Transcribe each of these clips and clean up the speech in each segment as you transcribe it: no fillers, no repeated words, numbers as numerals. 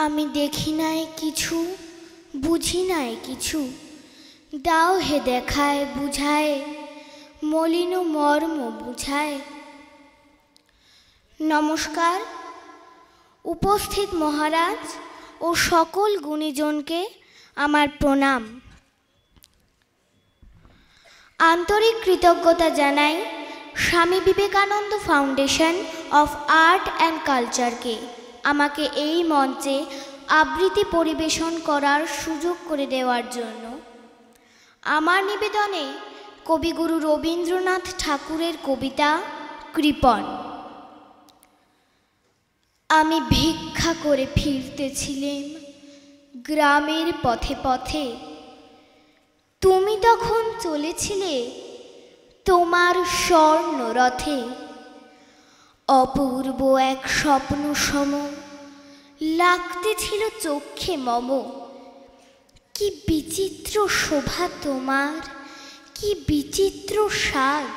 আমি দেখি নাই কিছু, বুঝি নাই কিছু, দাও হে দেখায় বুঝায়, মলিন মর্ম বুঝায়। নমস্কার। উপস্থিত মহারাজ ও সকল গুণীজনকে আমার প্রণাম। আন্তরিক কৃতজ্ঞতা জানাই Swami Vivekananda foundation of art and কালচারকে আমাকে এই মঞ্চে আবৃত্তি পরিবেশন করার সুযোগ করে দেওয়ার জন্য। আমার নিবেদনে কবিগুরু রবীন্দ্রনাথ ঠাকুরের কবিতা কৃপণ। আমি ভিক্ষা করে ফিরতেছিলাম গ্রামের পথে পথে, তুমি তখন চলেছিলে তোমার স্বর্ণ রথে। অপূর্ব এক স্বপ্ন সম লাগতেছিল চক্ষে মম। কি বিচিত্র শোভা তোমার, কি বিচিত্র সাজ।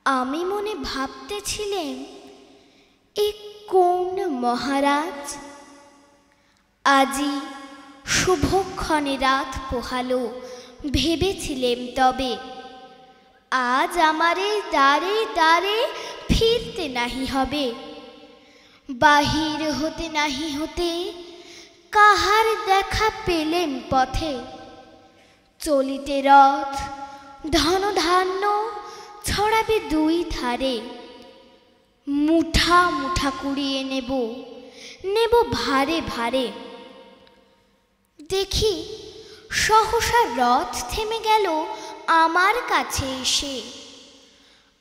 আমি মনে ভাবতেছিলাম এ কোন মহারাজ। আজি শুভক্ষণে রাত পোহালো, ভেবেছিলেম তবে আজ আমারে দ্বারে দ্বারে ফিরতে নাহি হবে। বাহির হতে নাহি হতে কাহার দেখা পেলেম পথে। চলিতে রথ ধন ধান্য ছড়াবে দুই ধারে। মুঠা মুঠা কুড়িয়ে নেব, নেব ভারে ভারে। দেখি সহসা রথ থেমে গেল আমার কাছে এসে।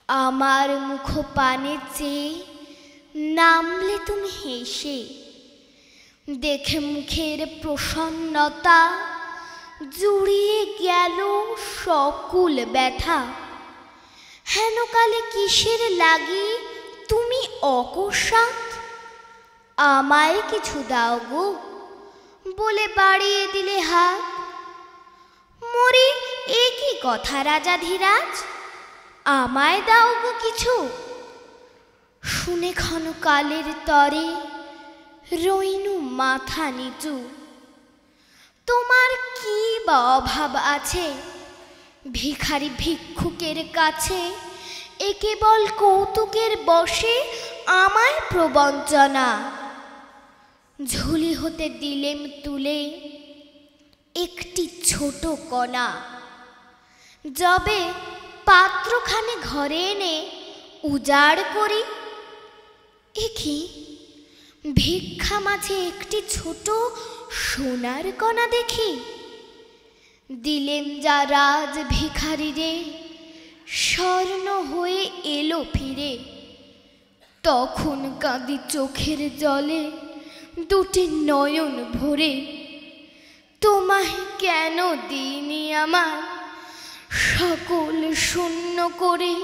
আমার মুখ পানে চেয়ে নামলে তুমি হেসে। দেখে মুখের প্রসন্নতা জুড়িয়ে গেল সকল ব্যথা। হেন কালে কিসের লাগি তুমি অকস্মাৎ আমায় কিছু দাও গো বলে বাড়িয়ে দিলে হাত। মরি এ কি কথা রাজাধিরাজ, আমায় দাও গো কিছু। শুনে ক্ষণকালের তরে রইনু মাথা নিচু। তোমার কি বা অভাব আছে ভিখারি ভিক্ষুকের কাছে। এ কেবল কৌতুকের বশে আমায় প্রবঞ্চনা। ঝুলি হতে দিলেম তুলে একটি ছোট কণা। যবে পাত্রখানে ঘরে এনে উজাড় করি, এ কি ভিক্ষা মাঝে একটি ছোট সোনার কণা দেখি। দিলেম যা রাজ ভিখারি রে, স্বর্ণ হয়ে এলো ফিরে। তখন কাঁদি চোখের জলে দুটি নয়ন ভরে। তোমায় কেন দিইনি আমার সকল শূন্য করে।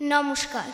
নমস্কার।